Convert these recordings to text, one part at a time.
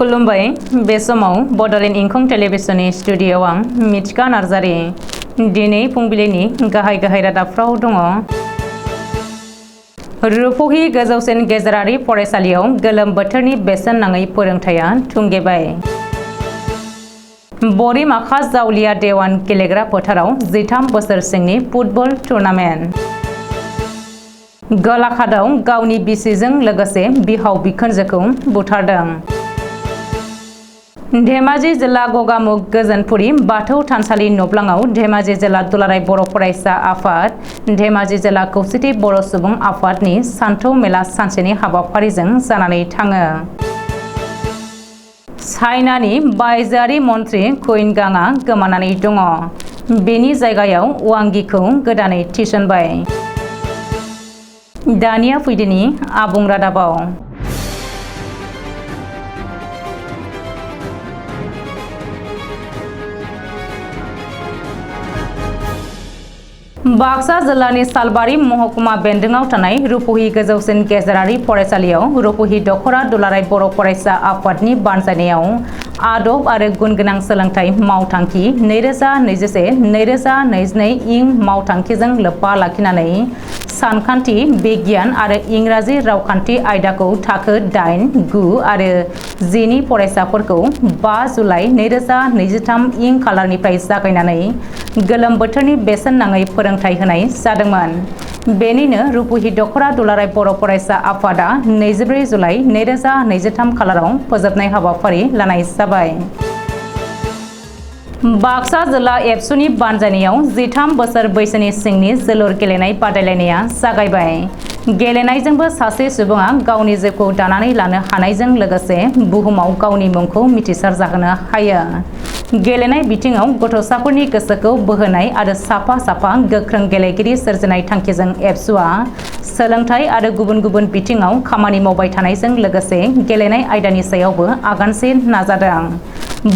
खुलुमबाय बे समाव बडलेण्ड इंखं टेलिभिजननि स्टुडिय'आव आं मिथिका नार्जारि दिनै फुंबिलिनि गाहाय रादाबफ्राव दङ। रुपहि गोजौसिन गेजेरारि फरायसालियाव गोलोम बोथोरनि बेसेन नाङै फोरोंथाया थुंगेबाय। बरिमाखा जावलिया देवान गेलेग्रा फोथाराव 13 बोसोर सिंनि फुटबल टुर्नामेन्ट। गलाघाटआव गावनि बिसिजों लोगोसे बिहाव बिखुनजोखौ बुथारदों। धेमाजि जिल्ला गगामुग गोजोनपुरि बाथौ थानसालि नब्लाङाव धेमाजि जिल्ला दुलाराय बर' फरायसा आफाद, धेमाजि जिल्ला खौसेथि बर' सुबुं आफादनि सान्थौ मेला सानसेनि हाबाफारिजों जानानै थाङो। चाइनानि बायजोआरि मन्त्रि कुइन गांआ गोमानानै दङ। बेनि जायगायाव वांगिखौ गोदानै थिसनबाय। दानिया फैदिनि आबुं रादाबाव। बाक्सा जिल्लानि सालबारि महकुमा बेन्दोङाव थानाय रुपहि गोजौसिन गेजेरारि फरायसालियाव रुपहि दख'रा दुलाराय बर' फरायसा आफादनि बानजायनायाव आदब आरो गुन गोनां सोलोंथाइ मावथांखि 2021-2022 इं मावथांखिजों लोब्बा लाखिनानै सानखान्थि, बिगियान आरो इंराजि रावखान्थि आयदाखौ थाखो 8, 9 आरो 10 नि फरायसाफोरखौ 5 जुलाइ 2023 इं खालारनिफ्राय जागायनानै गोलोम बोथोरनि बेसेन नाङै फोरोंथाइ होनाय जादोंमोन। बेनिनो रुपहि दख'रा दुलाराय बर' फरायसा आफादा 24 जुलाइ 2023 खालाराव फोजोबनाय हाबाफारि लानाय जाबाय। बाक्सा जिल्ला एबसुनि बानजायनायाव 13 बोसोर बैसोनि सिंनि जोलुर गेलेनाय बादायलायनाया जागायबाय। गेलेनायजोंबो सासे सुबुङा गावनि जिउखौ दानानै लानो हानायजों लोगोसे बुहुमाव गावनि मुंखौ मिथिसार जाहोनो हायो। गेलेनाय बिथिङाव गथ'साफोरनि गोसोखौ बोहोनाय आरो साफा गोख्रों गेलेगिरि सोरजिनाय थांखिजों एबसुआ सोलोंथाइ आरो गुबुन गुबुन बिथिङाव खामानि मावबाय थानायजों लोगोसे गेलेनाय आयदानि सायावबो आगानसे नाजादों।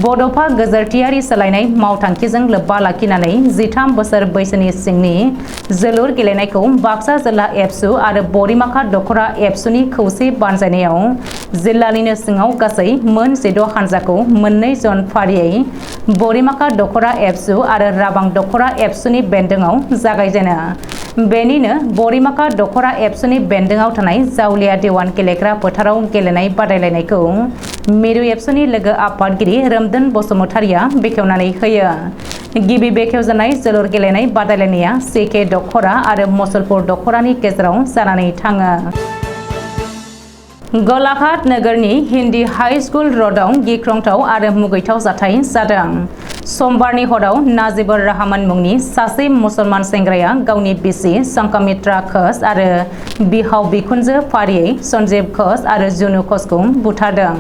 बड'फा गोजोरथियारि सोलायनाय मावथांखिजों लोब्बा लाखिनानै 13 बोसोर बैसोनि सिंनि जोलुर गेलेनायखौ बाक्सा जिल्ला एबसु आरो बरिमाखा दख'रा एबसुनि खौसे बानजायनायाव जिल्लानिनो सिङाव गासै मोन 16 हानजाखौ 2 जन फारियै बरिमाखा दख'रा एबसु आरो राबां दख'रा एबसुनि बेन्दोङाव जागायजेनो। बेनिनो बरिमाखा दख'रा एबसुनि बेन्दोङाव थानाय जावलिया देवान गेलेग्रा फोथाराव गेलेनाय बादायलायनायखौ मिरु एबसुनि लोगो आफादगिरि रोमदोन बसुमतारिया बेखेवनानै होयो। गिबि बेखेवजानाय जोलुर गेलेनाय बादायलायनाया CK दख'रा आरो मुसलपुर दख'रानि गेजेराव जानानै थाङो। गलाघाट नोगोरनि हिन्दी हाई स्कुल र'डआव गिख्रंथाव आरो मुगैथाव जाथाय जादों। समबारनि हराव नाजिबुर रहमान मुंनि सासे मुसलमान सेंग्राया गावनि बिसि संघमित्रा घोष आरो बिहाव बिखुनजो फारियै सन्जीव घोष आरो जुनु घोषखौ बुथारदों।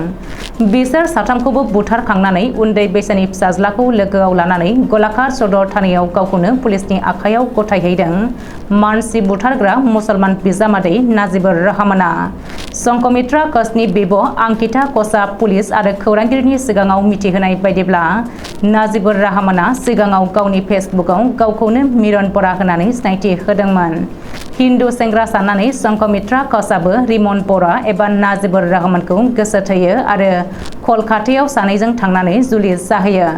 बिसोर साथामखौबो बुथारखांनानै उन्दै बैसोनि फिसाज्लाखौ लोगोआव लानानै गलाघाट सदर थानायाव गावखौनो पुलिसनि आखायाव गथायहैदों मानसि बुथारग्रा मुसलमान बिजामादै नाजिबुर रहमाना। संघमित्रा घोषनि बिब' अंकिता घोषआ पुलिस आरो खौरांगिरिनि सिगाङाव मिथिहोनाय बायदिब्ला नाजिबुर रहमाना सिगाङाव गावनि फेसबुकआव गावखौनो मिरन बरा होनानै सिनायथि होदोंमोन। हिन्दु सेंग्रा साननानै संघमित्रा घोषआबो रिमन बरा एबा नाजिबुर रहमानखौ गोसो थोयो आरो कलकातायाव सानैजों थांनानै जुलि जाहैयो।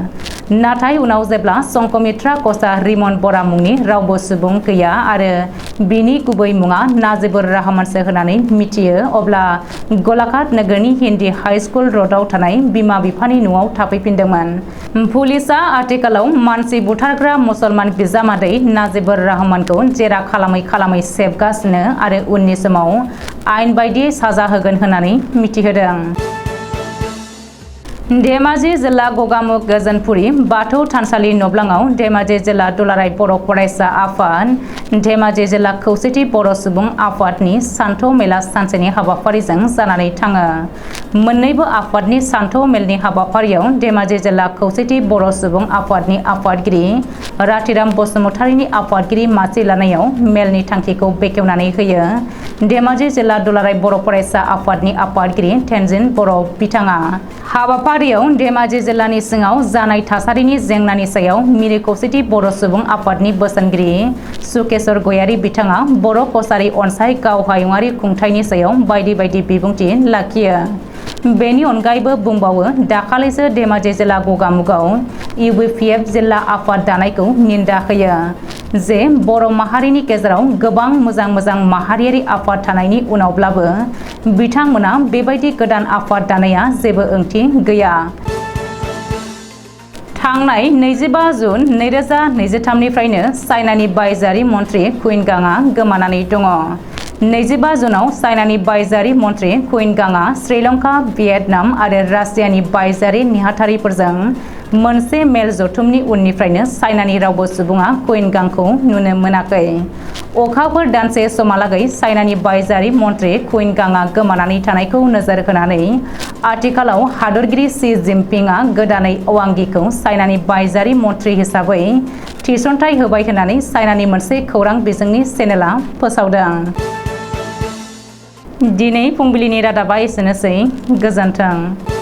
नाथाय उनाव जेब्ला संघमित्रा घोषआ रिमन बरा मुंनि रावबो सुबुं गैया आरो बिनि गुबै मुङा नाजिबुर रहमानसो होननानै मिथियो अब्ला गलाघाट नोगोरनि हिन्दी हाई स्कुल र'डआव थानाय बिमा बिफानि न'आव थाफैफिनदोंमोन। पुलिसआ आथिखालाव मानसि बुथारग्रा मुसलमान बिजामादै नाजिबुर रहमानखौ जेरा खालामै सेबगासिनो आरो उननि समाव आयेन बायदियै साजा होगोन होननानै मिथिहोदों। धेमाजि जिल्ला गगामुग गोजोनपुरि बाथौ थानसालि नब्लाङाव धेमाजि जिल्ला दुलाराय बर' फरायसा आफाद, धेमाजि जिल्ला खौसेथि बर' सुबुं आफादनि सान्थौ मेला सानसेनि हाबाफारिजों जानानै थाङो। मोन्नैबो आफादनि सान्थौ मेलनि हाबाफारियाव धेमाजि जिल्ला खौसेथि बर' सुबुं आफादनि आफादगिरि राथिराम बसुमतारिनि आफादगिरि मासि लानायाव मेलनि थांखिखौ बेखेवनानै होयो धेमाजि जिल्ला दुलाराय बर' फरायसा आफादनि आफादगिरि तेनजिन बर' बिथाङा। हाबाफारियाव धेमाजि जिल्लानि सिङाव जानाय थासारिनि जेंनानि सायाव मिरु खौसेथि बर' सुबुं आफादनि बोसोनगिरि सुकेशर गयारी बिथाङा बर' कसारी अनसाय गाव हायुङारि खुंथायनि सायाव बायदि बिबुंथि लाखियो। बेनि अनगायैबो बुंबावो दाखालिसो धेमाजि जिल्ला गगामुगाव इउपिएफ जिल्ला आफाद दानायखौ निन्दा होयो जे बर' माहारिनि गेजेराव गोबां मोजां माहारियारि आफाद थानायनि उनावब्लाबो बिथांमोना बेबायदि गोदान आफाद दानाया जेबो ओंथि गैया। थांनाय 25 जुन 2023 निफ्रायनो चाइनानि बायजोआरि मन्थ्रि कुइनगांआ गोमानानै दङ। 25 जुनाव चाइनानि बायजोआरि मन्थ्रि कुइनगांआ श्रीलंका, भियेटनाम आरो रासियानि बायजोआरि नेहाथारिफोरजों मोनसे मेल जथुमनि उननिफ्रायनो चाइनानि रावबो सुबुङा कुइनगांखौ नुनो मोनाखै। अखाफोर दानसे समहालागै चाइनानि बायजोआरि मन्थ्रि कुइनगांआ गोमानानै थानायखौ नोजोर होनानै आथिखालाव हादरगिरि शी जिनपिंआ गोदानै अवांगिखौ चाइनानि बायजोआरि मन्थ्रि हिसाबै थिसनथाइ होबाय होननानै चाइनानि मोनसे खौरां बिजोंनि चेनेलआ फोसावदों। दिनै फुंबिलिनि रादाबा एसेनोसै। गोजोन्थों।